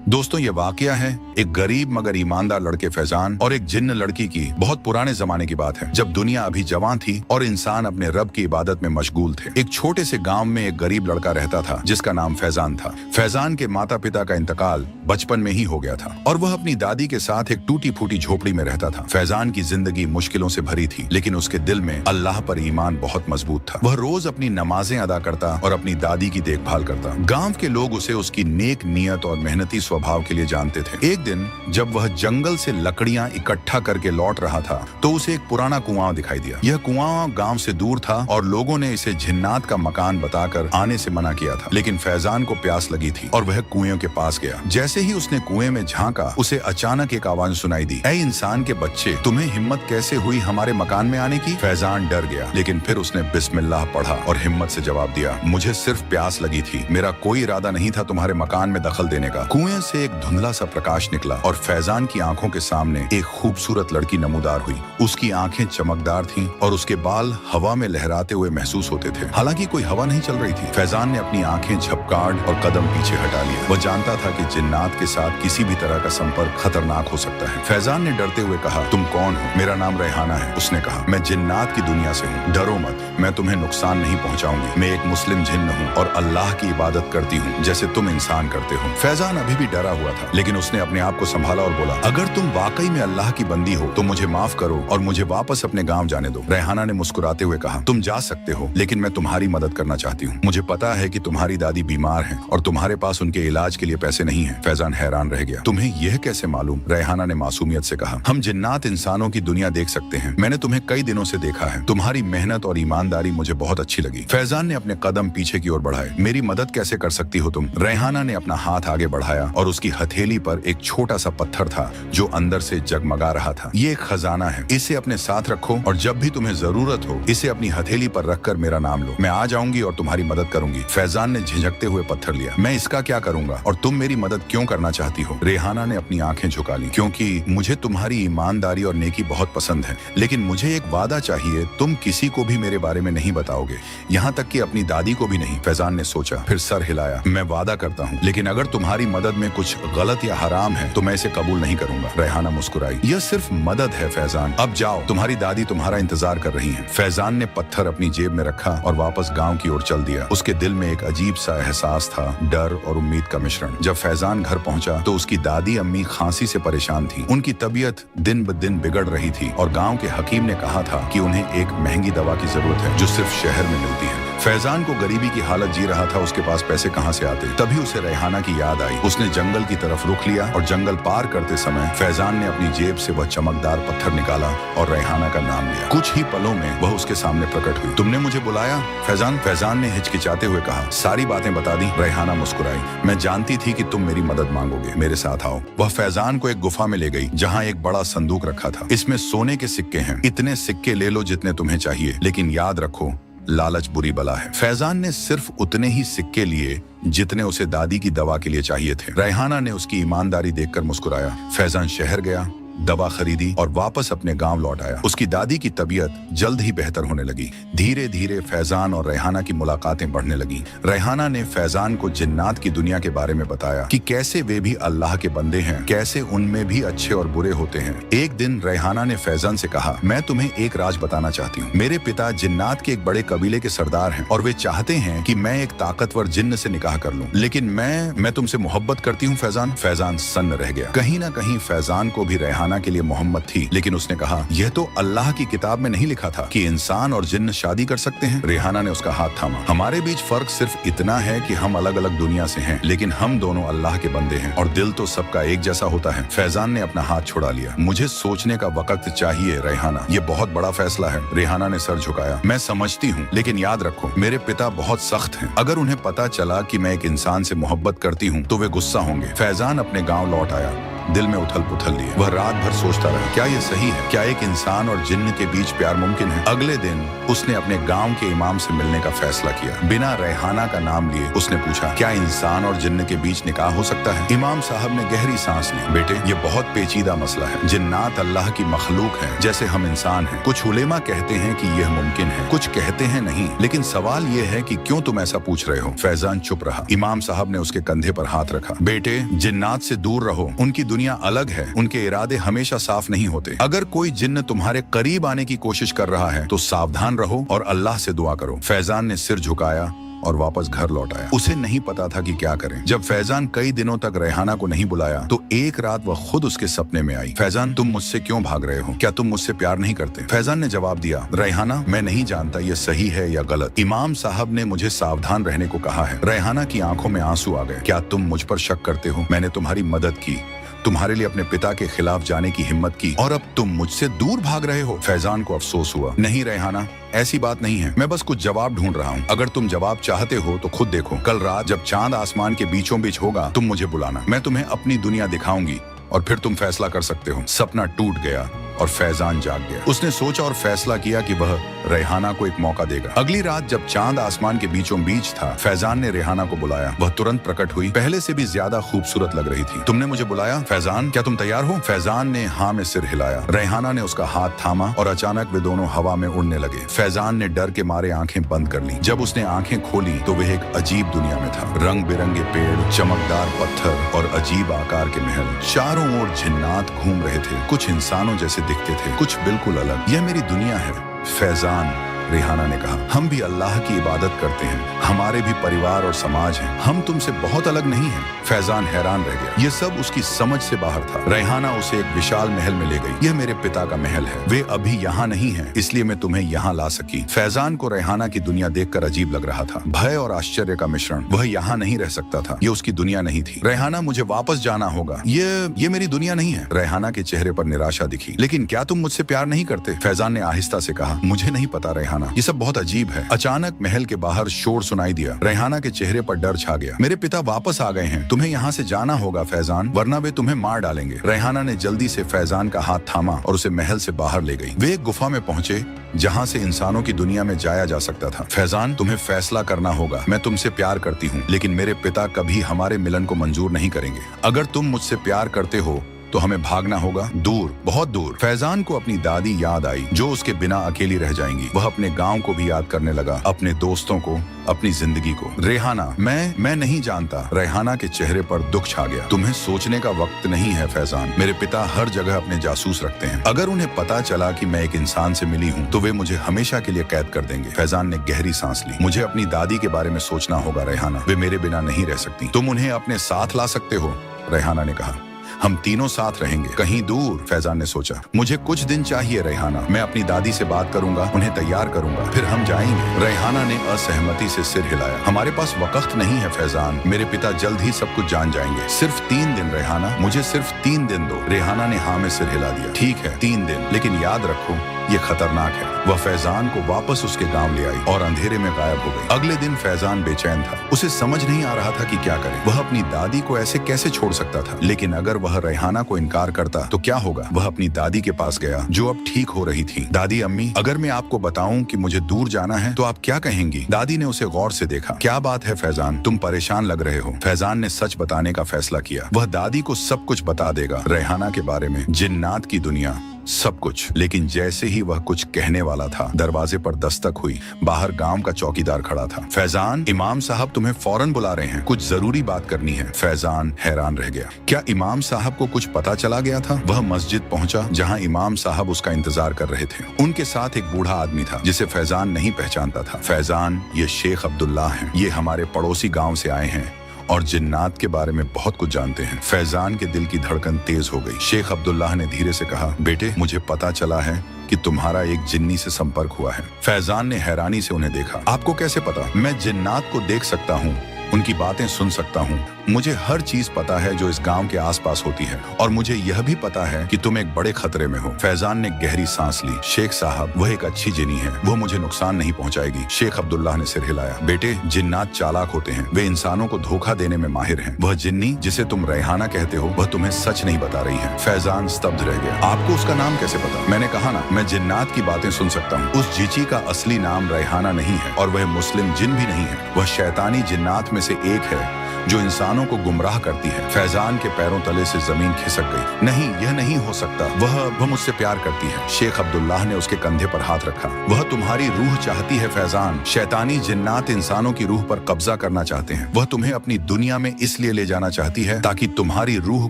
दोस्तों, ये वाकया है एक गरीब मगर ईमानदार लड़के फैजान और एक जिन्न लड़की की। बहुत पुराने जमाने की बात है, जब दुनिया अभी जवान थी और इंसान अपने रब की इबादत में मशगूल थे। एक छोटे से गांव में एक गरीब लड़का रहता था जिसका नाम फैजान था। फैजान के माता पिता का इंतकाल बचपन में ही हो गया था और वह अपनी दादी के साथ एक टूटी फूटी झोपड़ी में रहता था। फैजान की जिंदगी मुश्किलों से भरी थी, लेकिन उसके दिल में अल्लाह पर ईमान बहुत मजबूत था। वह रोज अपनी नमाजें अदा करता और अपनी दादी की देखभाल करता। गाँव के लोग उसे उसकी नेक नियत और मेहनती स्वभाव के लिए जानते थे। एक दिन जब वह जंगल से लकड़ियां इकट्ठा करके लौट रहा था तो उसे एक पुराना कुआं दिखाई दिया। यह कुआं गांव से दूर था और लोगों ने इसे जिन्नात का मकान बताकर आने से मना किया था, लेकिन फैजान को प्यास लगी थी और वह कुएं के पास गया। जैसे ही उसने कुएं में झांका, उसे अचानक एक आवाज सुनाई दी, ऐ इंसान के बच्चे, तुम्हें हिम्मत कैसे हुई हमारे मकान में आने की? फैजान डर गया, लेकिन फिर उसने बिस्मिल्लाह पढ़ा और हिम्मत से जवाब दिया, मुझे सिर्फ प्यास लगी थी, मेरा कोई इरादा नहीं था तुम्हारे मकान में दखल देने का। कुएं से एक धुंधला सा प्रकाश निकला और फैजान की आंखों के सामने एक खूबसूरत लड़की नमूदार हुई। उसकी आंखें चमकदार थीं और उसके बाल हवा में लहराते हुए महसूस होते थे। हालांकि कोई हवा नहीं चल रही थी। फैजान ने अपनी आंखें झपकाड़ और कदम पीछे हटा लिए। वह जानता था कि जिन्नात के साथ किसी भी तरह का संपर्क खतरनाक हो सकता है। फैजान ने डरते हुए कहा, तुम कौन हो? मेरा नाम रेहाना है। उसने कहा, मैं जिन्नात की दुनिया से हूँ, डरो मत, मैं तुम्हें नुकसान नहीं पहुँचाऊंगी। मैं एक मुस्लिम जिन्न हूँ और अल्लाह की इबादत करती हूँ जैसे तुम इंसान करते हो। फैजान अभी भी डरा हुआ था, लेकिन उसने अपने आप को संभाला और बोला, अगर तुम वाकई में अल्लाह की बंदी हो तो मुझे माफ करो और मुझे वापस अपने गांव जाने दो। रेहाना ने मुस्कुराते हुए कहा, तुम जा सकते हो, लेकिन मैं तुम्हारी मदद करना चाहती हूँ। मुझे पता है कि तुम्हारी दादी बीमार है और तुम्हारे पास उनके इलाज के लिए पैसे नहीं है। फैजान हैरान रह गया, तुम्हें यह कैसे मालूम? रेहाना ने मासूमियत से कहा, हम जिन्नात इंसानों की दुनिया देख सकते हैं। मैंने तुम्हें कई दिनों से देखा है। तुम्हारी मेहनत और ईमानदारी मुझे बहुत अच्छी लगी। फैजान ने अपने कदम पीछे की ओर बढ़ाए। मेरी मदद कैसे कर सकती हो तुम? रेहाना ने अपना हाथ आगे बढ़ाया और उसकी हथेली पर एक छोटा सा पत्थर था जो अंदर से जगमगा रहा था। ये एक खजाना है, इसे अपने साथ रखो और जब भी तुम्हें जरूरत हो इसे अपनी हथेली पर रखकर मेरा नाम लो। मैं आ जाऊंगी और तुम्हारी मदद करूंगी। फैजान ने झिझकते हुए पत्थर लिया। मैं इसका क्या करूंगा और तुम मेरी मदद क्यों करना चाहती हो? रेहाना ने अपनी आंखें झुका ली। क्योंकि मुझे तुम्हारी ईमानदारी और नेकी बहुत पसंद है, लेकिन मुझे एक वादा चाहिए, तुम किसी को भी मेरे बारे में नहीं बताओगे, यहाँ तक कि अपनी दादी को भी नहीं। फैजान ने सोचा, फिर सर हिलाया। मैं वादा करता हूँ, लेकिन अगर तुम्हारी मदद में कुछ गलत या हराम है तो मैं इसे कबूल नहीं करूंगा। रेहाना मुस्कुराई, यह सिर्फ मदद है फैजान, अब जाओ, तुम्हारी दादी तुम्हारा इंतजार कर रही हैं। फैजान ने पत्थर अपनी जेब में रखा और वापस गांव की ओर चल दिया। उसके दिल में एक अजीब सा एहसास था, डर और उम्मीद का मिश्रण। जब फैजान घर पहुंचा तो उसकी दादी अम्मी खांसी से परेशान थी। उनकी तबीयत दिन ब दिन बिगड़ रही थी और गाँव के हकीम ने कहा था कि उन्हें एक महंगी दवा की जरूरत है जो सिर्फ शहर में मिलती है। फैजान को गरीबी की हालत जी रहा था, उसके पास पैसे कहां से आते? तभी उसे रेहाना की याद आई। उसने जंगल की तरफ रुख लिया और जंगल पार करते समय फैजान ने अपनी जेब से वह चमकदार पत्थर निकाला और रेहाना का नाम लिया। कुछ ही पलों में वह उसके सामने प्रकट हुई। तुमने मुझे बुलाया फैजान? फैजान ने हिचकिचाते हुए कहा। सारी बातें बता दी। रेहाना मुस्कुराई, मैं जानती थी कि तुम मेरी मदद मांगोगे, मेरे साथ आओ। वह फैजान को एक गुफा में ले गई जहाँ एक बड़ा संदूक रखा था। इसमें सोने के सिक्के हैं, इतने सिक्के ले लो जितने तुम्हें चाहिए, लेकिन याद रखो, लालच बुरी बला है। फैजान ने सिर्फ उतने ही सिक्के लिए जितने उसे दादी की दवा के लिए चाहिए थे। रेहाना ने उसकी ईमानदारी देखकर मुस्कुराया। फैजान शहर गया, दवा खरीदी और वापस अपने गांव लौट आया। उसकी दादी की तबीयत जल्द ही बेहतर होने लगी। धीरे धीरे फैजान और रेहाना की मुलाकातें बढ़ने लगी। रेहाना ने फैजान को जिन्नात की दुनिया के बारे में बताया कि कैसे वे भी अल्लाह के बंदे हैं, कैसे उनमें भी अच्छे और बुरे होते हैं। एक दिन रेहाना ने फैजान से कहा, मैं तुम्हें एक राज बताना चाहती हूँ। मेरे पिता जिन्नात के एक बड़े कबीले के सरदार हैं और वे चाहते हैं कि मैं एक ताकतवर जिन्न से निकाह कर लूं, लेकिन मैं तुमसे मोहब्बत करती हूँ फैजान। फैजान सन्न रह गया। कहीं ना कहीं फैजान को भी रेहाना के लिए मोहम्मद थी, लेकिन उसने कहा, यह तो अल्लाह की किताब में नहीं लिखा था कि इंसान और जिन्न शादी कर सकते हैं। रेहाना ने उसका हाथ थामा। हमारे बीच फर्क सिर्फ इतना है कि हम अलग अलग दुनिया से हैं, लेकिन हम दोनों अल्लाह के बंदे हैं और दिल तो सबका एक जैसा होता है। फैजान ने अपना हाथ छुड़ा लिया। मुझे सोचने का वक्त चाहिए रेहाना, ये बहुत बड़ा फैसला है। रेहाना ने सर झुकाया। मैं समझती हूँ, लेकिन याद रखो, मेरे पिता बहुत सख्त हैं। अगर उन्हें पता चला कि मैं एक इंसान से मोहब्बत करती हूँ तो वे गुस्सा होंगे। फैजान अपने गाँव लौट आया दिल में उथल पुथल लिए। वह रात भर सोचता रहा, क्या ये सही है? क्या एक इंसान और जिन्न के बीच प्यार मुमकिन है? अगले दिन उसने अपने गांव के इमाम से मिलने का फैसला किया। बिना रेहाना का नाम लिए उसने पूछा, क्या इंसान और जिन्न के बीच निकाह हो सकता है? इमाम साहब ने गहरी सांस ली। बेटे, ये बहुत पेचीदा मसला है। जिन्नात अल्लाह की मखलूक है, जैसे हम इंसान हैं। कुछ उलेमा कहते हैं कि यह मुमकिन है, कुछ कहते हैं नहीं। लेकिन सवाल यह है कि क्यों तुम ऐसा पूछ रहे हो? फैजान चुप रहा। इमाम साहब ने उसके कंधे पर हाथ रखा। बेटे, जिन्नात से दूर रहो। उनकी दुनिया अलग है, उनके इरादे हमेशा साफ नहीं होते। अगर कोई जिन्न तुम्हारे करीब आने की कोशिश कर रहा है तो सावधान रहो और अल्लाह से दुआ करो। फैजान ने सिर झुकाया और वापस घर लौट आया। उसे नहीं पता था कि क्या करें। जब फैजान कई दिनों तक रेहाना को नहीं बुलाया तो एक रात वह खुद उसके सपने में आई। फैजान, तुम मुझसे क्यों भाग रहे हो? क्या तुम मुझसे प्यार नहीं करते? फैजान ने जवाब दिया, रेहाना, मैं नहीं जानता ये सही है या गलत। इमाम साहब ने मुझे सावधान रहने को कहा है। रेहाना की आंखों में आंसू आ गए। क्या तुम मुझ पर शक करते हो? मैंने तुम्हारी मदद की, तुम्हारे लिए अपने पिता के खिलाफ जाने की हिम्मत की, और अब तुम मुझसे दूर भाग रहे हो। फैजान को अफसोस हुआ। नहीं रेहाना, ऐसी बात नहीं है। मैं बस कुछ जवाब ढूंढ रहा हूँ। अगर तुम जवाब चाहते हो तो खुद देखो। कल रात जब चांद आसमान के बीचों बीच होगा, तुम मुझे बुलाना। मैं तुम्हें अपनी दुनिया दिखाऊंगी और फिर तुम फैसला कर सकते हो। सपना टूट गया और फैजान जाग गया। उसने सोचा और फैसला किया कि वह रेहाना को एक मौका देगा। अगली रात जब चांद आसमान के बीचों बीच था, फैजान ने रेहाना को बुलाया। वह तुरंत प्रकट हुई, पहले से भी ज्यादा खूबसूरत लग रही थी। तुमने मुझे बुलाया फैजान, क्या तुम तैयार हो? फैजान ने हाँ में सिर हिलाया। रेहाना ने उसका हाथ थामा और अचानक वे दोनों हवा में उड़ने लगे। फैजान ने डर के मारे आंखें बंद कर ली। जब उसने आंखें खोली तो वह एक अजीब दुनिया में था। रंग बिरंगे पेड़, चमकदार पत्थर और अजीब आकार के महल। चारों ओर जिन्नात घूम रहे थे। कुछ इंसानों जैसे दिखते थे, कुछ बिल्कुल अलग। यह मेरी दुनिया है फैजान, रेहाना ने कहा। हम भी अल्लाह की इबादत करते हैं, हमारे भी परिवार और समाज हैं। हम तुमसे बहुत अलग नहीं हैं। फैजान हैरान रह गया। ये सब उसकी समझ से बाहर था। रेहाना उसे एक विशाल महल में ले गई। यह मेरे पिता का महल है, वे अभी यहाँ नहीं हैं, इसलिए मैं तुम्हें यहाँ ला सकी। फैजान को रेहाना की दुनिया देखकर अजीब लग रहा था। भय और आश्चर्य का मिश्रण। वह यहाँ नहीं रह सकता था, ये उसकी दुनिया नहीं थी। रेहाना, मुझे वापस जाना होगा। ये मेरी दुनिया नहीं है। रेहाना के चेहरे पर निराशा दिखी। लेकिन क्या तुम मुझसे प्यार नहीं करते? फैजान ने आहिस्ता से कहा, मुझे नहीं पता रेहाना, ये सब बहुत अजीब है। अचानक महल के बाहर शोर सुनाई दिया। रेहाना के चेहरे पर डर छा गया। मेरे पिता वापस आ गए हैं, तुम्हें यहाँ से जाना होगा फैजान, वरना वे तुम्हें मार डालेंगे। रेहाना ने जल्दी से फैजान का हाथ थामा और उसे महल से बाहर ले गई। वे एक गुफा में पहुंचे जहाँ से इंसानों की दुनिया में जाया जा सकता था। फैजान, तुम्हें फैसला करना होगा। मैं तुमसे प्यार करती हूँ, लेकिन मेरे पिता कभी हमारे मिलन को मंजूर नहीं करेंगे। अगर तुम मुझसे प्यार करते हो तो हमें भागना होगा, दूर, बहुत दूर। फैजान को अपनी दादी याद आई, जो उसके बिना अकेली रह जाएंगी। वह अपने गांव को भी याद करने लगा, अपने दोस्तों को, अपनी जिंदगी को। रेहाना, मैं नहीं जानता। रेहाना के चेहरे पर दुख छा गया। तुम्हें सोचने का वक्त नहीं है फैजान। मेरे पिता हर जगह अपने जासूस रखते हैं। अगर उन्हें पता चला कि मैं एक इंसान से मिली हूँ तो वे मुझे हमेशा के लिए कैद कर देंगे। फैजान ने गहरी सांस ली। मुझे अपनी दादी के बारे में सोचना होगा रेहाना, वे मेरे बिना नहीं रह सकती। तुम उन्हें अपने साथ ला सकते हो, रेहाना ने कहा। हम तीनों साथ रहेंगे, कहीं दूर। फैजान ने सोचा, मुझे कुछ दिन चाहिए रेहाना, मैं अपनी दादी से बात करूंगा, उन्हें तैयार करूंगा, फिर हम जाएंगे। रेहाना ने असहमति से सिर हिलाया। हमारे पास वक्त नहीं है फैजान, मेरे पिता जल्द ही सब कुछ जान जाएंगे। सिर्फ 3 दिन रेहाना, मुझे सिर्फ 3 दिन दो। रेहाना ने हाँ में सिर हिला दिया। ठीक है, 3 दिन, लेकिन याद रखो ये खतरनाक है। वह फैजान को वापस उसके गांव ले आई और अंधेरे में गायब हो गई। अगले दिन फैजान बेचैन था। उसे समझ नहीं आ रहा था कि क्या करे। वह अपनी दादी को ऐसे कैसे छोड़ सकता था? लेकिन अगर वह रेहाना को इनकार करता तो क्या होगा? वह अपनी दादी के पास गया, जो अब ठीक हो रही थी। दादी, अम्मी, अगर मैं आपको बताऊं कि मुझे दूर जाना है तो आप क्या कहेंगी? दादी ने उसे गौर से देखा। क्या बात है फैजान, तुम परेशान लग रहे हो। फैजान ने सच बताने का फैसला किया। वह दादी को सब कुछ बता देगा, रेहाना के बारे में, जिन्नात की दुनिया, सब कुछ। लेकिन जैसे ही वह कुछ कहने वाला था, दरवाजे पर दस्तक हुई। बाहर गांव का चौकीदार खड़ा था। फैजान, इमाम साहब तुम्हें फौरन बुला रहे हैं, कुछ जरूरी बात करनी है। फैजान हैरान रह गया। क्या इमाम साहब को कुछ पता चला गया था? वह मस्जिद पहुंचा जहां इमाम साहब उसका इंतजार कर रहे थे। उनके साथ एक बूढ़ा आदमी था जिसे फैजान नहीं पहचानता था। फैजान, ये शेख अब्दुल्ला हैं, ये हमारे पड़ोसी गाँव से आए हैं और जिन्नात के बारे में बहुत कुछ जानते हैं। फैजान के दिल की धड़कन तेज हो गई। शेख अब्दुल्लाह ने धीरे से कहा, बेटे, मुझे पता चला है कि तुम्हारा एक जिन्नी से संपर्क हुआ है। फैजान ने हैरानी से उन्हें देखा। आपको कैसे पता? मैं जिन्नात को देख सकता हूँ, उनकी बातें सुन सकता हूँ मुझे हर चीज पता है जो इस गांव के आसपास होती है और मुझे यह भी पता है कि तुम एक बड़े खतरे में हो। फैजान ने गहरी सांस ली। शेख साहब, वह एक अच्छी जिनी है, वो मुझे नुकसान नहीं पहुंचाएगी। शेख अब्दुल्लाह ने सिर हिलाया। बेटे, जिन्नात चालाक होते हैं, वे इंसानों को धोखा देने में माहिर हैं। वह जिन्नी जिसे तुम रेहाना कहते हो, वह तुम्हें सच नहीं बता रही है। फैजान स्तब्ध रह गया। आपको उसका नाम कैसे पता? मैंने कहा ना, मैं जिन्नात की बातें सुन सकता हूँ। उस जीची का असली नाम रेहाना नहीं है और वह मुस्लिम जिन भी नहीं है। वह शैतानी जिन्नात में से एक है जो इंसानों को गुमराह करती है। फैजान के पैरों तले से जमीन खिसक गई। नहीं, यह नहीं हो सकता। वह मुझसे प्यार करती है। शेख अब्दुल्लाह ने उसके कंधे पर हाथ रखा। वह तुम्हारी रूह चाहती है फैजान। शैतानी जिन्नात इंसानों की रूह पर कब्जा करना चाहते हैं। वह तुम्हें अपनी दुनिया में इसलिए ले जाना चाहती है ताकि तुम्हारी रूह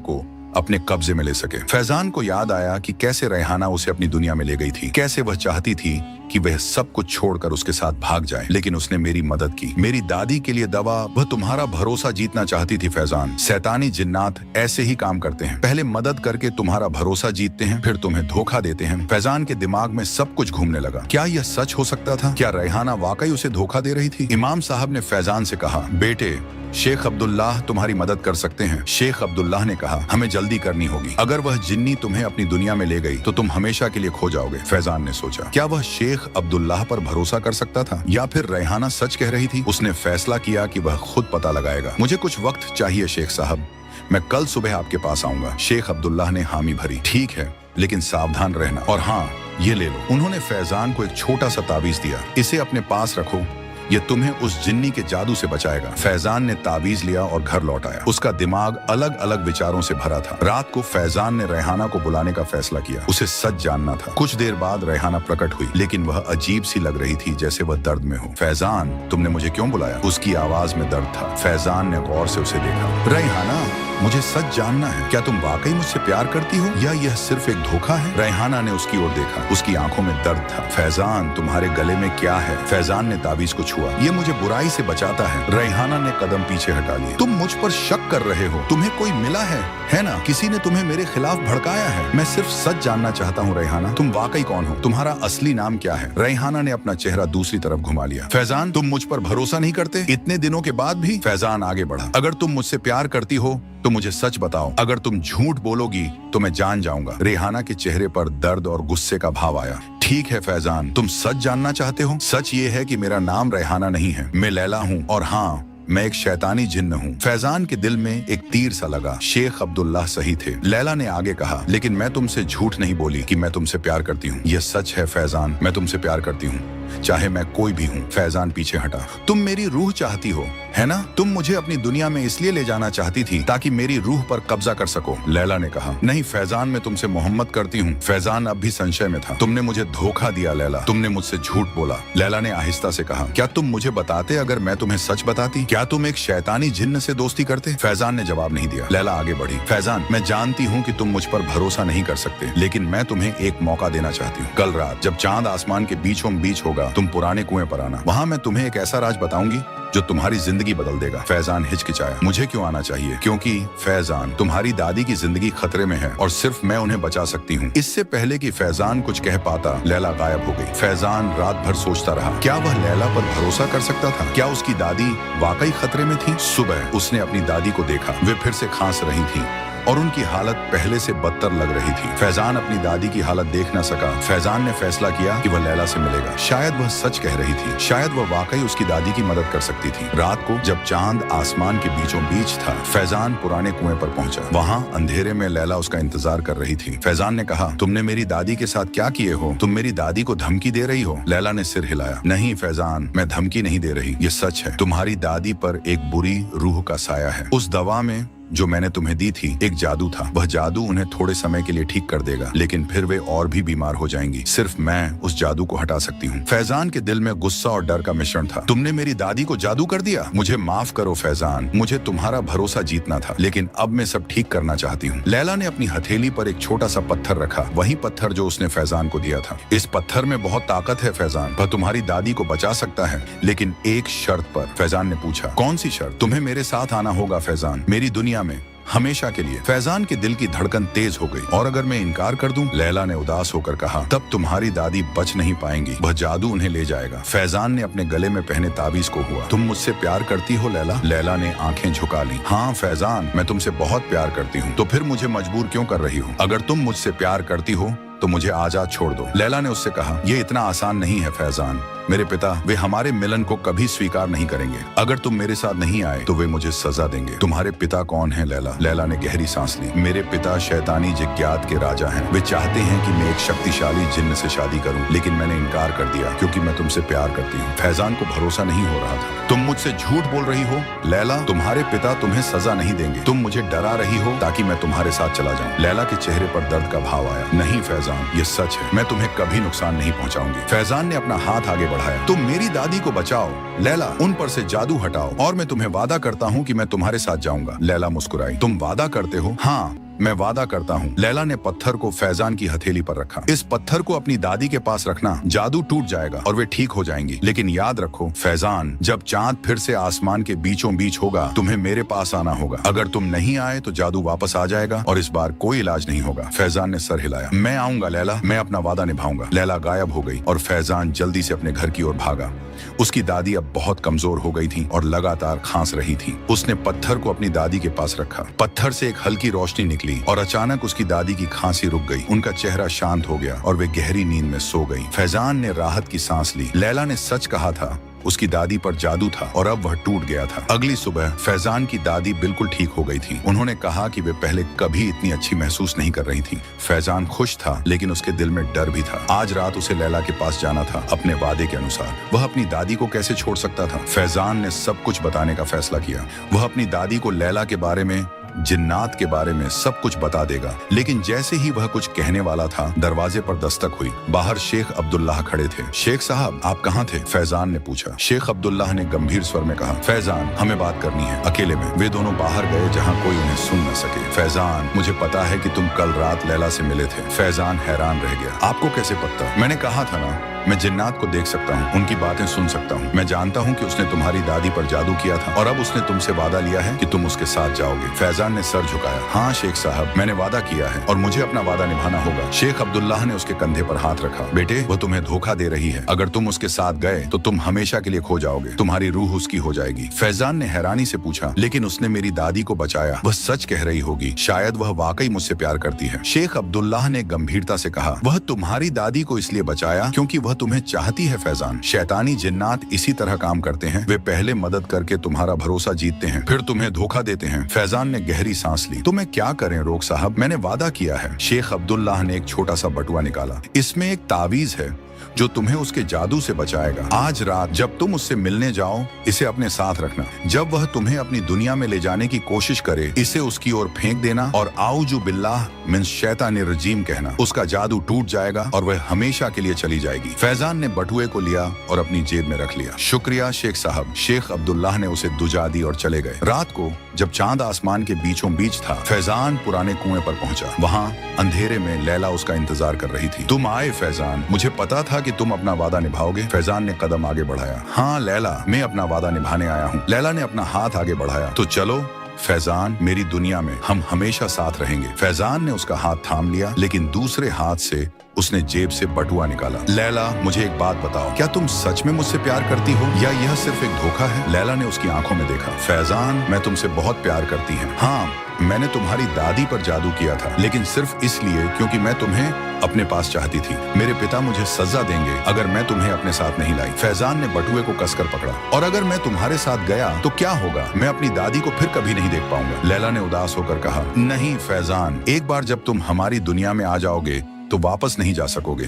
को अपने कब्जे में ले सके। फैजान को याद आया कि कैसे रेहाना उसे अपनी दुनिया में ले गई थी, कैसे वह चाहती थी कि वह सब कुछ छोड़कर उसके साथ भाग जाए, लेकिन उसने मेरी मदद की। मेरी दादी के लिए दवा, वह तुम्हारा भरोसा जीतना चाहती थी फैजान। शैतानी जिन्नात ऐसे ही काम करते हैं, पहले मदद करके तुम्हारा भरोसा जीतते हैं, फिर तुम्हें धोखा देते हैं। फैजान के दिमाग में सब कुछ घूमने लगा। क्या यह सच हो सकता था? क्या रेहाना वाकई उसे धोखा दे रही थी? इमाम साहब ने फैजान से कहा, बेटे, शेख अब्दुल्लाह तुम्हारी मदद कर सकते हैं। शेख अब्दुल्लाह ने कहा, हमें जल्दी करनी होगी। अगर वह जिन्नी तुम्हें अपनी दुनिया में ले गई तो तुम हमेशा के लिए खो जाओगे। फैजान ने सोचा, क्या वह शेख अब्दुल्लाह पर भरोसा कर सकता था या फिर रेहाना सच कह रही थी? उसने फैसला किया कि वह खुद पता लगाएगा। मुझे कुछ वक्त चाहिए शेख साहब, मैं कल सुबह आपके पास आऊंगा। शेख अब्दुल्लाह ने हामी भरी। ठीक है, लेकिन सावधान रहना। और हाँ, ये ले लो। उन्होंने फैजान को एक छोटा सा ताबीज दिया। इसे अपने पास रखो, ये तुम्हें उस जिन्नी के जादू से बचाएगा। फैजान ने ताबीज लिया और घर लौट आया। उसका दिमाग अलग अलग विचारों से भरा था। रात को फैजान ने रेहाना को बुलाने का फैसला किया। उसे सच जानना था। कुछ देर बाद रेहाना प्रकट हुई, लेकिन वह अजीब सी लग रही थी, जैसे वह दर्द में हो। फैजान, तुमने मुझे क्यों बुलाया? उसकी आवाज में दर्द था। फैजान ने गौर से उसे देखा। रेहाना, मुझे सच जानना है, क्या तुम वाकई मुझसे प्यार करती हो या यह सिर्फ एक धोखा है? रेहाना ने उसकी ओर देखा। उसकी आंखों में दर्द था। फैजान, तुम्हारे गले में क्या है? फैजान ने ताबीज को छुआ। ये मुझे बुराई से बचाता है। रेहाना ने कदम पीछे हटा लिए। तुम मुझ पर शक कर रहे हो? तुम्हें कोई मिला है ना? किसी ने तुम्हें मेरे खिलाफ भड़काया है? मैं सिर्फ सच जानना चाहता हूँ रेहाना, तुम वाकई कौन हो? तुम्हारा असली नाम क्या है? रेहाना ने अपना चेहरा दूसरी तरफ घुमा लिया। फैजान, तुम मुझ पर भरोसा नहीं करते? इतने दिनों के बाद भी? फैजान आगे बढ़ा। अगर तुम मुझसे प्यार करती हो तो मुझे सच बताओ। अगर तुम झूठ बोलोगी तो मैं जान जाऊंगा। रेहाना के चेहरे पर दर्द और गुस्से का भाव आया। ठीक है फैजान, तुम सच जानना चाहते हो? सच ये है कि मेरा नाम रेहाना नहीं है, मैं लैला हूँ, और हाँ, मैं एक शैतानी जिन्न हूँ। फैजान के दिल में एक तीर सा लगा। शेख अब्दुल्लाह सही थे। लैला ने आगे कहा, लेकिन मैं तुमसे झूठ नहीं बोली कि मैं तुमसे प्यार करती हूँ। यह सच है फैजान, मैं तुमसे प्यार करती हूँ, चाहे मैं कोई भी हूँ। फैजान पीछे हटा। तुम मेरी रूह चाहती हो, है ना? तुम मुझे अपनी दुनिया में इसलिए ले जाना चाहती थी ताकि मेरी रूह पर कब्जा कर सको। लैला ने कहा, नहीं फैजान, मैं तुमसे मोहब्बत करती हूँ। फैजान अब भी संशय में था। तुमने मुझे धोखा दिया लैला, तुमने मुझसे झूठ बोला। लैला ने आहिस्ता से कहा, क्या तुम मुझे बताते अगर मैं तुम्हें सच बताती? क्या तुम एक शैतानी जिन्न से दोस्ती करते? फैजान ने जवाब नहीं दिया। लैला आगे बढ़ी। फैजान, मैं जानती हूँ कि तुम मुझ पर भरोसा नहीं कर सकते, लेकिन मैं तुम्हें एक मौका देना चाहती हूँ। कल रात जब चांद आसमान के बीचों बीच होगा, तुम पुराने कुएं पर आना। वहाँ मैं तुम्हें एक ऐसा राज बताऊंगी जो तुम्हारी जिंदगी बदल देगा। फैजान हिचकिचाया। मुझे क्यों आना चाहिए? क्योंकि फैजान, तुम्हारी दादी की जिंदगी खतरे में है और सिर्फ मैं उन्हें बचा सकती हूँ। इससे पहले कि फैजान कुछ कह पाता, लैला गायब हो गई। फैजान रात भर सोचता रहा, क्या वह लैला पर भरोसा कर सकता था? क्या उसकी दादी वाकई खतरे में थी? सुबह उसने अपनी दादी को देखा। वे फिर से खांस रही थी और उनकी हालत पहले से बदतर लग रही थी। फैजान अपनी दादी की हालत देख न सका। फैजान ने फैसला किया कि वह लैला से मिलेगा। शायद वह सच कह रही थी, शायद वह वाकई उसकी दादी की मदद कर सकती थी। रात को जब चांद आसमान के बीचों बीच था, फैजान पुराने कुएं पर पहुंचा। वहाँ अंधेरे में लैला उसका इंतजार कर रही थी। फैजान ने कहा, तुमने मेरी दादी के साथ क्या किए हो? तुम मेरी दादी को धमकी दे रही हो? लैला ने सिर हिलाया। नहीं फैजान, मैं धमकी नहीं दे रही, ये सच है। तुम्हारी दादी पर एक बुरी रूह का साया है। उस दवा में जो मैंने तुम्हें दी थी एक जादू था। वह जादू उन्हें थोड़े समय के लिए ठीक कर देगा, लेकिन फिर वे और भी बीमार हो जाएंगी। सिर्फ मैं उस जादू को हटा सकती हूँ। फैजान के दिल में गुस्सा और डर का मिश्रण था। तुमने मेरी दादी को जादू कर दिया? मुझे माफ करो फैजान, मुझे तुम्हारा भरोसा जीतना था, लेकिन अब मैं सब ठीक करना चाहती हूँ। लैला ने अपनी हथेली पर एक छोटा सा पत्थर रखा, वही पत्थर जो उसने फैजान को दिया था। इस पत्थर में बहुत ताकत है फैजान, वह तुम्हारी दादी को बचा सकता है, लेकिन एक शर्त पर। फैजान ने पूछा, कौन सी शर्त? तुम्हें मेरे साथ आना होगा फैजान, मेरी दुनिया में हमेशा के लिए। फैजान के दिल की धड़कन तेज हो गई। और अगर मैं इनकार कर दूं? लैला ने उदास होकर कहा, तब तुम्हारी दादी बच नहीं पाएंगी, वह जादू उन्हें ले जाएगा। फैजान ने अपने गले में पहने ताबीज को हुआ। तुम मुझसे प्यार करती हो लैला? लैला ने आंखें झुका ली। हाँ फैजान, मैं तुमसे बहुत प्यार करती हूँ। तो फिर मुझे मजबूर क्यों कर रही हो? अगर तुम मुझसे प्यार करती हो तो मुझे आजाद छोड़ दो। लैला ने उससे कहा, यह इतना आसान नहीं है फैजान। मेरे पिता, वे हमारे मिलन को कभी स्वीकार नहीं करेंगे। अगर तुम मेरे साथ नहीं आए तो वे मुझे सजा देंगे। तुम्हारे पिता कौन है लैला? लैला ने गहरी सांस ली। मेरे पिता शैतानी जिज्ञात के राजा हैं। वे चाहते हैं कि मैं एक शक्तिशाली जिन्न से शादी करूं, लेकिन मैंने इनकार कर दिया क्योंकि मैं तुमसे प्यार करती हूँ। फैजान को भरोसा नहीं हो रहा था। तुम मुझसे झूठ बोल रही हो लैला? तुम्हारे पिता तुम्हें सजा नहीं देंगे। तुम मुझे डरा रही हो ताकि मैं तुम्हारे साथ चला जाऊं। लैला के चेहरे पर दर्द का भाव आया। नहीं फैजान, ये सच है। मैं तुम्हें कभी नुकसान नहीं पहुंचाऊंगी। फैजान ने अपना हाथ आगे बढ़ाया। तुम मेरी दादी को बचाओ लैला, उन पर से जादू हटाओ और मैं तुम्हें वादा करता हूँ कि मैं तुम्हारे साथ जाऊंगा। लैला मुस्कुराई। तुम वादा करते हो? हाँ, मैं वादा करता हूँ। लैला ने पत्थर को फैजान की हथेली पर रखा। इस पत्थर को अपनी दादी के पास रखना, जादू टूट जाएगा और वे ठीक हो जाएंगी। लेकिन याद रखो फैजान, जब चांद फिर से आसमान के बीचों बीच होगा, तुम्हें मेरे पास आना होगा। अगर तुम नहीं आए तो जादू वापस आ जाएगा और इस बार कोई इलाज नहीं होगा। फैजान ने सर हिलाया। मैं आऊंगा लैला, मैं अपना वादा निभाऊंगा। लैला गायब हो गई और फैजान जल्दी से अपने घर की ओर भागा। उसकी दादी अब बहुत कमजोर हो गई थी और लगातार खांस रही थी। उसने पत्थर को अपनी दादी के पास रखा। पत्थर से एक हल्की रोशनी निकली और अचानक उसकी दादी की खांसी रुक गई। उनका चेहरा शांत हो गया और वे गहरी नींद में सो गई। फैजान ने राहत की सांस ली। लैला ने सच कहा था, उसकी दादी पर जादू था और अब वह टूट गया था। अगली सुबह फैजान की दादी बिल्कुल ठीक हो गई थी। उन्होंने कहा कि वे पहले कभी इतनी अच्छी महसूस नहीं कर रही थी। फैजान खुश था लेकिन उसके दिल में डर भी था। आज रात उसे लैला के पास जाना था अपने वादे के अनुसार। वह अपनी दादी को कैसे छोड़ सकता था? फैजान ने सब कुछ बताने का फैसला किया। वह अपनी दादी को लैला के बारे में, जिन्नात के बारे में सब कुछ बता देगा। लेकिन जैसे ही वह कुछ कहने वाला था, दरवाजे पर दस्तक हुई। बाहर शेख अब्दुल्लाह खड़े थे। शेख साहब, आप कहाँ थे? फैजान ने पूछा। शेख अब्दुल्लाह ने गंभीर स्वर में कहा, फैजान, हमें बात करनी है अकेले में। वे दोनों बाहर गए जहाँ कोई उन्हें सुन न सके। फैजान, मुझे पता है कि तुम कल रात लैला से मिले थे। फैजान हैरान रह गया। आपको कैसे पता? मैंने कहा था ना, मैं जिन्नात को देख सकता हूँ, उनकी बातें सुन सकता हूँ। मैं जानता हूँ कि उसने तुम्हारी दादी पर जादू किया था और अब उसने तुमसे वादा लिया है कि तुम उसके साथ जाओगे। फैजान ने सर झुकाया। हाँ शेख साहब, मैंने वादा किया है और मुझे अपना वादा निभाना होगा। शेख अब्दुल्लाह ने उसके कंधे पर हाथ रखा। बेटे, वो तुम्हें धोखा दे रही है। अगर तुम उसके साथ गए तो तुम हमेशा के लिए खो जाओगे। तुम्हारी रूह उसकी हो जाएगी। फैजान ने हैरानी से पूछा, लेकिन उसने मेरी दादी को बचाया। वह सच कह रही होगी। शायद वह वाकई मुझसे प्यार करती है। शेख अब्दुल्लाह ने गंभीरता से कहा, वह तुम्हारी दादी को इसलिए बचाया क्योंकि वह तुम्हें चाहती है। फैजान, शैतानी जिन्नात इसी तरह काम करते हैं। वे पहले मदद करके तुम्हारा भरोसा जीतते हैं, फिर तुम्हें धोखा देते हैं। फैजान ने गहरी सांस ली। तो मैं क्या करें रोक साहब? मैंने वादा किया है। शेख अब्दुल्लाह ने एक छोटा सा बटुआ निकाला। इसमें एक तावीज है जो तुम्हें उसके जादू से बचाएगा। आज रात जब तुम उससे मिलने जाओ, इसे अपने साथ रखना। जब वह तुम्हें अपनी दुनिया में ले जाने की कोशिश करे, इसे उसकी ओर फेंक देना और आऊजु बिल्लाह मिन शैतानिर रजीम कहना। उसका जादू टूट जाएगा और वह हमेशा के लिए चली जाएगी। फैजान ने बटुए को लिया और अपनी जेब में रख लिया। शुक्रिया शेख साहब। शेख अब्दुल्लाह ने उसे दुजा दी और चले गए। रात को जब चांद आसमान के बीचों बीच था, फैजान पुराने कुएं पर पहुंचा। वहां अंधेरे में लैला उसका इंतजार कर रही थी। तुम आए फैजान, मुझे पता था कि तुम अपना वादा निभाओगे। फैजान ने कदम आगे बढ़ाया। हाँ लैला, मैं अपना वादा निभाने आया हूँ। लैला ने अपना हाथ आगे बढ़ाया। तो चलो फैजान, मेरी दुनिया में हम हमेशा साथ रहेंगे। फैजान ने उसका हाथ थाम लिया, लेकिन दूसरे हाथ से उसने जेब से बटुआ निकाला। लैला, मुझे एक बात बताओ, क्या तुम सच में मुझसे प्यार करती हो या यह सिर्फ एक धोखा है? लैला ने उसकी आंखों में देखा। फैजान, मैं तुमसे बहुत प्यार करती हूँ। हाँ, मैंने तुम्हारी दादी पर जादू किया था, लेकिन सिर्फ इसलिए क्योंकि मैं तुम्हें अपने पास चाहती थी। मेरे पिता मुझे सजा देंगे अगर मैं तुम्हें अपने साथ नहीं लाई। फैजान ने बटुए को कसकर पकड़ा। और अगर मैं तुम्हारे साथ गया तो क्या होगा? मैं अपनी दादी को फिर कभी नहीं देख पाऊंगा। लैला ने उदास होकर कहा, नहीं फैजान, एक बार जब तुम हमारी दुनिया में आ जाओगे तो वापस नहीं जा सकोगे,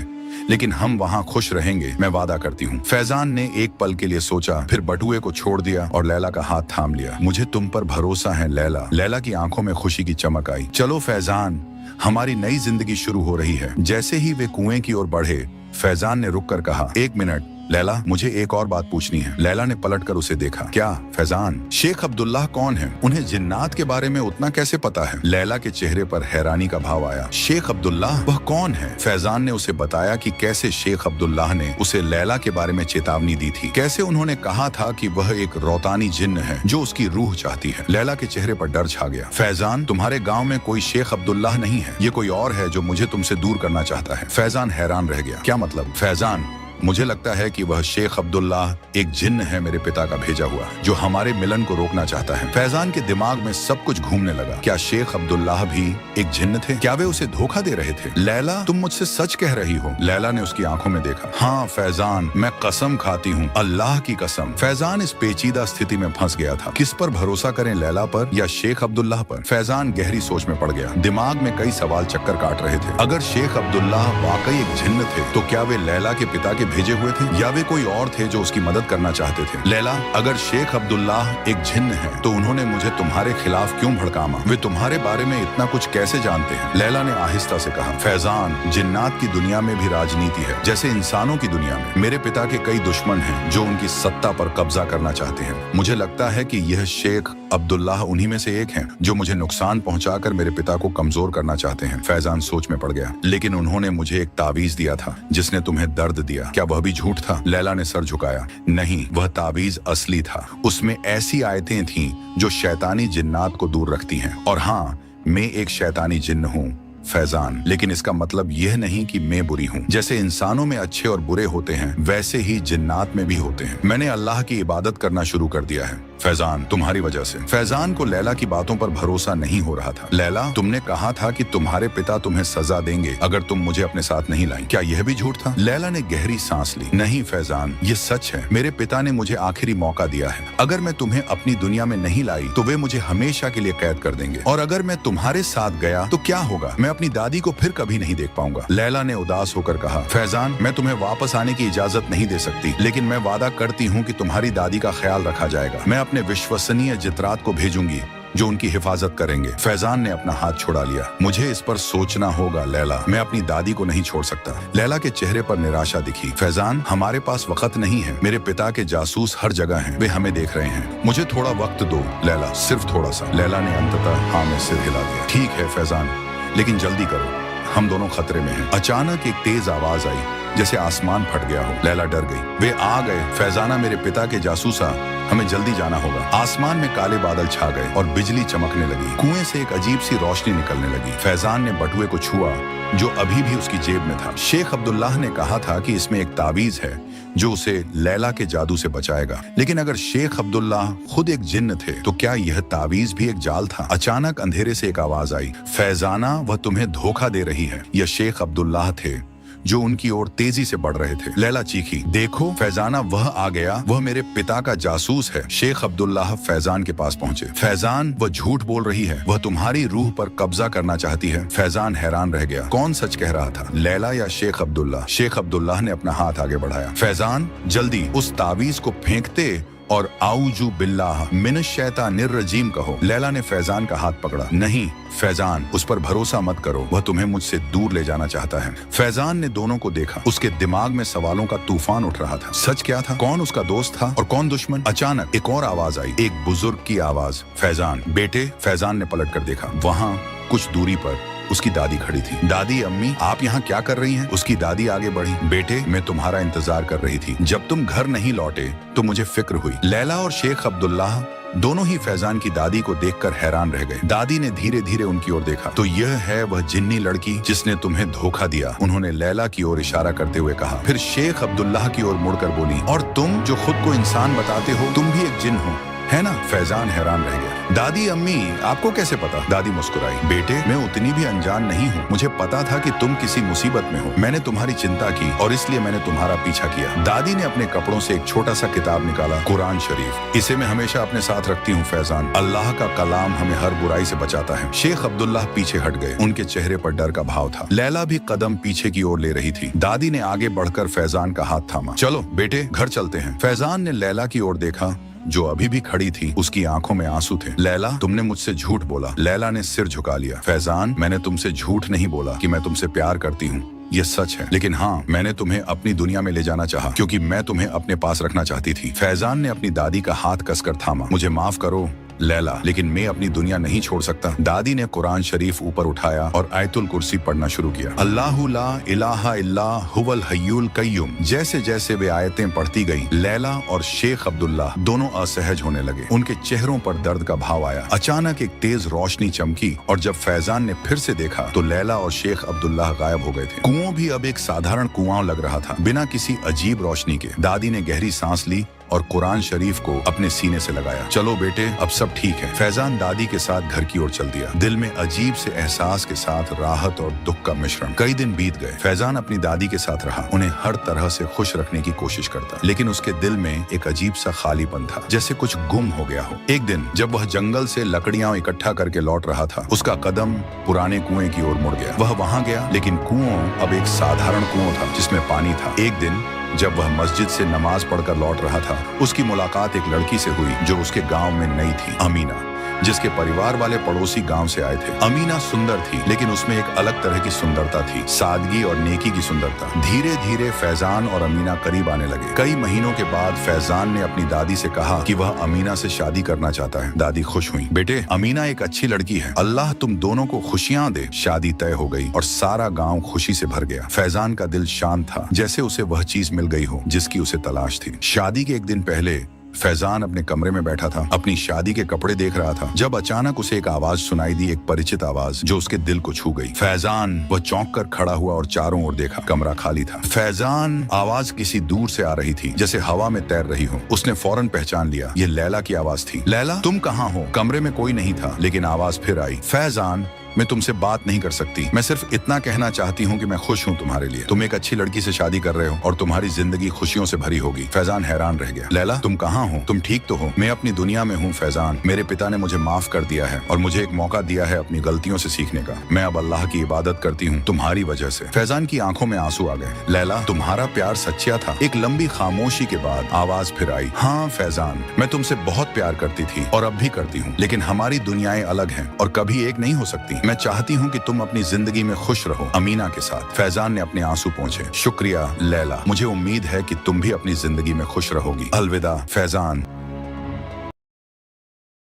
लेकिन हम वहाँ खुश रहेंगे, मैं वादा करती हूँ। फैजान ने एक पल के लिए सोचा, फिर बटुए को छोड़ दिया और लैला का हाथ थाम लिया। मुझे तुम पर भरोसा है लैला। लैला की आंखों में खुशी की चमक आई। चलो फैजान, हमारी नई जिंदगी शुरू हो रही है। जैसे ही वे कुएं की ओर बढ़े, फैजान ने रुककर कहा, एक मिनट, लैला, मुझे एक और बात पूछनी है। लैला ने पलटकर उसे देखा। क्या फैजान? शेख अब्दुल्लाह कौन है? उन्हें जिन्नात के बारे में उतना कैसे पता है? लैला के चेहरे पर हैरानी का भाव आया। शेख अब्दुल्लाह? वह कौन है? फैजान ने उसे बताया कि कैसे शेख अब्दुल्लाह ने उसे लैला के बारे में चेतावनी दी थी, कैसे उन्होंने कहा था कि वह एक रौतानी जिन्न है जो उसकी रूह चाहती है। लैला के चेहरे पर डर छा गया। फैजान, तुम्हारे गाँव में कोई शेख अब्दुल्लाह नहीं है, ये कोई और है जो मुझे तुमसे दूर करना चाहता है। फैजान हैरान रह गया। क्या मतलब? फैजान, मुझे लगता है कि वह शेख अब्दुल्लाह एक जिन्न है, मेरे पिता का भेजा हुआ, जो हमारे मिलन को रोकना चाहता है। फैजान के दिमाग में सब कुछ घूमने लगा। क्या शेख अब्दुल्लाह भी एक जिन्न थे? क्या वे उसे धोखा दे रहे थे? लैला, तुम मुझसे सच कह रही हो? लैला ने उसकी आंखों में देखा। हाँ फैजान, मैं कसम खाती हूँ, अल्लाह की कसम। फैजान इस पेचीदा स्थिति में फंस गया था। किस पर भरोसा करें, लैला पर या शेख अब्दुल्लाह पर? फैजान गहरी सोच में पड़ गया। दिमाग में कई सवाल चक्कर काट रहे थे। अगर शेख अब्दुल्लाह वाकई एक जिन्न थे तो क्या वे लैला के पिता के भेजे हुए थे, या वे कोई और थे जो उसकी मदद करना चाहते थे? लैला, अगर शेख अब्दुल्लाह एक जिन्न है तो उन्होंने मुझे तुम्हारे खिलाफ क्यों भड़कामा? वे तुम्हारे बारे में इतना कुछ कैसे जानते हैं? लैला ने आहिस्ता से कहा। फैजान, जिन्नात की दुनिया में भी राजनीति है, जैसे इंसानों की दुनिया में। मेरे पिता के कई दुश्मन हैं जो उनकी सत्ता पर कब्जा करना चाहते हैं। मुझे लगता है कि यह शेख अब्दुल्लाह उन्हीं में से एक हैं जो मुझे नुकसान पहुंचाकर मेरे पिता को कमजोर करना चाहते हैं। फैजान सोच में पड़ गया। लेकिन उन्होंने मुझे एक तावीज दिया था जिसने तुम्हें दर्द दिया, क्या वह भी झूठ था? लैला ने सर झुकाया। नहीं, वह तावीज असली था। उसमें ऐसी आयतें थीं जो शैतानी जिन्नात को दूर रखती हैं। और हाँ, मैं एक शैतानी जिन्न हूँ फैजान, लेकिन इसका मतलब यह नहीं कि मैं बुरी हूँ। जैसे इंसानों में अच्छे और बुरे होते हैं, वैसे ही जिन्नात में भी होते हैं। मैंने अल्लाह की इबादत करना शुरू कर दिया है फैजान, तुम्हारी वजह से। फैजान को लैला की बातों पर भरोसा नहीं हो रहा था। लैला, तुमने कहा था कि तुम्हारे पिता तुम्हें सजा देंगे अगर तुम मुझे अपने साथ नहीं लाई, क्या यह भी झूठ था? लैला ने गहरी सांस ली। नहीं फैजान, ये सच है। मेरे पिता ने मुझे आखिरी मौका दिया है। अगर मैं तुम्हें अपनी दुनिया में नहीं लाई तो वे मुझे हमेशा के लिए कैद कर देंगे, और अगर मैं तुम्हारे साथ गया तो क्या होगा? मैं अपनी दादी को फिर कभी नहीं देख पाऊंगा। लैला ने उदास होकर कहा। फैजान, मैं तुम्हें वापस आने की इजाजत नहीं दे सकती, लेकिन मैं वादा करती हूँ कि तुम्हारी दादी का ख्याल रखा जाएगा। मैं अपने विश्वसनीय जितरात को भेजूंगी जो उनकी हिफाजत करेंगे। फैजान ने अपना हाथ छुड़ा लिया। मुझे इस पर सोचना होगा लैला, मैं अपनी दादी को नहीं छोड़ सकता। लैला के चेहरे पर निराशा दिखी। फैजान, हमारे पास वक्त नहीं है। मेरे पिता के जासूस हर जगह हैं, वे हमें देख रहे हैं। मुझे थोड़ा वक्त दो लैला, सिर्फ थोड़ा सा। लैला ने अंततः हाँ में सिर हिला दिया। ठीक है फैजान, लेकिन जल्दी करो, हम दोनों खतरे में हैं। अचानक एक तेज आवाज आई, जैसे आसमान फट गया हो। लैला डर गई। वे आ गए। फैजाना, मेरे पिता के जासूसा, हमें जल्दी जाना होगा। आसमान में काले बादल छा गए और बिजली चमकने लगी। कुएं से एक अजीब सी रोशनी निकलने लगी। फैजान ने बटुए को छुआ जो अभी भी उसकी जेब में था। शेख अब्दुल्लाह ने कहा था कि इसमें एक तावीज है जो उसे लैला के जादू से बचाएगा। लेकिन अगर शेख अब्दुल्लाह खुद एक जिन्न थे तो क्या यह तावीज भी एक जाल था? अचानक अंधेरे से एक आवाज आई। फैजाना, वह तुम्हें धोखा दे रही है। यह शेख अब्दुल्लाह थे जो उनकी ओर तेजी से बढ़ रहे थे। लैला चीखी। देखो फैजाना, वह आ गया। वह मेरे पिता का जासूस है। शेख अब्दुल्लाह फैजान के पास पहुंचे। फैजान, वह झूठ बोल रही है। वह तुम्हारी रूह पर कब्जा करना चाहती है। फैजान हैरान रह गया। कौन सच कह रहा था, लैला या शेख अब्दुल्लाह? शेख अब्दुल्लाह ने अपना हाथ आगे बढ़ाया। फैजान, जल्दी उस तावीज को फेंकते और आऊजू बिल्लाह मिनश शैतानिर रजीम कहो। लैला ने फैजान का हाथ पकड़ा। नहीं फैजान, उस पर भरोसा मत करो, वह तुम्हें मुझसे दूर ले जाना चाहता है। फैजान ने दोनों को देखा। उसके दिमाग में सवालों का तूफान उठ रहा था। सच क्या था? कौन उसका दोस्त था और कौन दुश्मन? अचानक एक और आवाज आई, एक बुजुर्ग की आवाज। फैजान, बेटे। फैजान ने पलट कर देखा। वहाँ कुछ दूरी पर उसकी दादी खड़ी थी। दादी, अम्मी, आप यहाँ क्या कर रही हैं? उसकी दादी आगे बढ़ी। बेटे, मैं तुम्हारा इंतजार कर रही थी। जब तुम घर नहीं लौटे तो मुझे फिक्र हुई। लैला और शेख अब्दुल्लाह दोनों ही फैजान की दादी को देखकर हैरान रह गए। दादी ने धीरे धीरे उनकी ओर देखा। तो यह है वह जिन्नी लड़की जिसने तुम्हें धोखा दिया, उन्होंने लैला की ओर इशारा करते हुए कहा। फिर शेख अब्दुल्लाह की ओर मुड़कर बोली, और तुम जो खुद को इंसान बताते हो, तुम भी एक जिन्न हो, है ना? फैजान हैरान रह गया। दादी, अम्मी, आपको कैसे पता? दादी मुस्कुराई। बेटे, मैं उतनी भी अनजान नहीं हूँ। मुझे पता था कि तुम किसी मुसीबत में हो। मैंने तुम्हारी चिंता की और इसलिए मैंने तुम्हारा पीछा किया। दादी ने अपने कपड़ों से एक छोटा सा किताब निकाला, कुरान शरीफ। इसे मैं हमेशा अपने साथ रखती हूँ फैजान। अल्लाह का कलाम हमें हर बुराई से बचाता है। शेख अब्दुल्लाह पीछे हट गए। उनके चेहरे पर डर का भाव था। लैला भी कदम पीछे की ओर ले रही थी। दादी ने आगे बढ़कर फैजान का हाथ थामा। चलो बेटे, घर चलते हैं। फैजान ने लैला की ओर देखा जो अभी भी खड़ी थी। उसकी आंखों में आंसू थे। लैला, तुमने मुझसे झूठ बोला। लैला ने सिर झुका लिया। फैजान, मैंने तुमसे झूठ नहीं बोला कि मैं तुमसे प्यार करती हूँ। ये सच है, लेकिन हाँ, मैंने तुम्हें अपनी दुनिया में ले जाना चाहा क्योंकि मैं तुम्हें अपने पास रखना चाहती थी। फैजान ने अपनी दादी का हाथ कसकर थामा। मुझे माफ करो लैला, लेकिन मैं अपनी दुनिया नहीं छोड़ सकता। दादी ने कुरान शरीफ ऊपर उठाया और आयतुल कुर्सी पढ़ना शुरू किया। अल्लाहु ला इलाहा इल्ला हुवल हय्युल कय्यूम। जैसे जैसे वे आयतें पढ़ती गईं, लैला और शेख अब्दुल्ला दोनों असहज होने लगे। उनके चेहरों पर दर्द का भाव आया। अचानक एक तेज रोशनी चमकी और जब फैजान ने फिर से देखा तो लैला और शेख अब्दुल्ला गायब हो गए थे। कुआं भी अब एक साधारण कुआं लग रहा था, बिना किसी अजीब रोशनी के। दादी ने गहरी सांस ली और कुरान शरीफ को अपने सीने से लगाया। चलो बेटे, अब सब ठीक है। फैजान दादी के साथ घर की ओर चल दिया, दिल में अजीब से एहसास के साथ राहत और दुख का मिश्रण। कई दिन बीत गए। फैजान अपनी दादी के साथ रहा, उन्हें हर तरह से खुश रखने की कोशिश करता, लेकिन उसके दिल में एक अजीब सा खालीपन था, जैसे कुछ गुम हो गया हो। एक दिन जब वह जंगल से लकड़ियां इकट्ठा करके लौट रहा था, उसका कदम पुराने कुएं की ओर मुड़ गया। वह वहां गया, लेकिन कुआं अब एक साधारण कुआं था जिसमें पानी था। एक दिन जब वह मस्जिद से नमाज पढ़कर लौट रहा था, उसकी मुलाकात एक लड़की से हुई जो उसके गांव में नई थी, अमीना, जिसके परिवार वाले पड़ोसी गांव से आए थे। अमीना सुंदर थी, लेकिन उसमें एक अलग तरह की सुंदरता थी, सादगी और नेकी की सुंदरता। धीरे धीरे फैजान और अमीना करीब आने लगे। कई महीनों के बाद फैजान ने अपनी दादी से कहा कि वह अमीना से शादी करना चाहता है। दादी खुश हुई। बेटे, अमीना एक अच्छी लड़की है, अल्लाह तुम दोनों को खुशियां दे। शादी तय हो गई और सारा गाँव खुशी से भर गया। फैजान का दिल शांत था, जैसे उसे वह चीज मिल गई हो जिसकी उसे तलाश थी। शादी के एक दिन पहले फैजान अपने कमरे में बैठा था, अपनी शादी के कपड़े देख रहा था, जब अचानक उसे एक आवाज सुनाई दी, एक परिचित आवाज जो उसके दिल को छू गई। फैजान वह चौंक कर खड़ा हुआ और चारों ओर देखा। कमरा खाली था। फैजान आवाज किसी दूर से आ रही थी, जैसे हवा में तैर रही हो। उसने फौरन पहचान लिया, ये लैला की आवाज थी। लैला, तुम कहाँ हो? कमरे में कोई नहीं था, लेकिन आवाज फिर आई। फैजान, मैं तुमसे बात नहीं कर सकती। मैं सिर्फ इतना कहना चाहती हूँ कि मैं खुश हूँ तुम्हारे लिए। तुम एक अच्छी लड़की से शादी कर रहे हो और तुम्हारी जिंदगी खुशियों से भरी होगी। फैजान हैरान रह गया। लैला, तुम कहाँ हो? तुम ठीक तो हो? मैं अपनी दुनिया में हूँ फैजान। मेरे पिता ने मुझे माफ कर दिया है और मुझे एक मौका दिया है अपनी गलतियों से सीखने का। मैं अब अल्लाह की इबादत करती हूँ तुम्हारी वजह से। फैजान की आंखों में आंसू आ गए। लैला, तुम्हारा प्यार सच्चा था। एक लंबी खामोशी के बाद आवाज फिर आई। हाँ फैजान, मैं तुमसे बहुत प्यार करती थी और अब भी करती हूँ, लेकिन हमारी दुनियाएं अलग हैं और कभी एक नहीं हो सकती। मैं चाहती हूँ कि तुम अपनी जिंदगी में खुश रहो अमीना के साथ। फैजान ने अपने आंसू पोंछे। शुक्रिया लैला, मुझे उम्मीद है कि तुम भी अपनी जिंदगी में खुश रहोगी। अलविदा फैजान।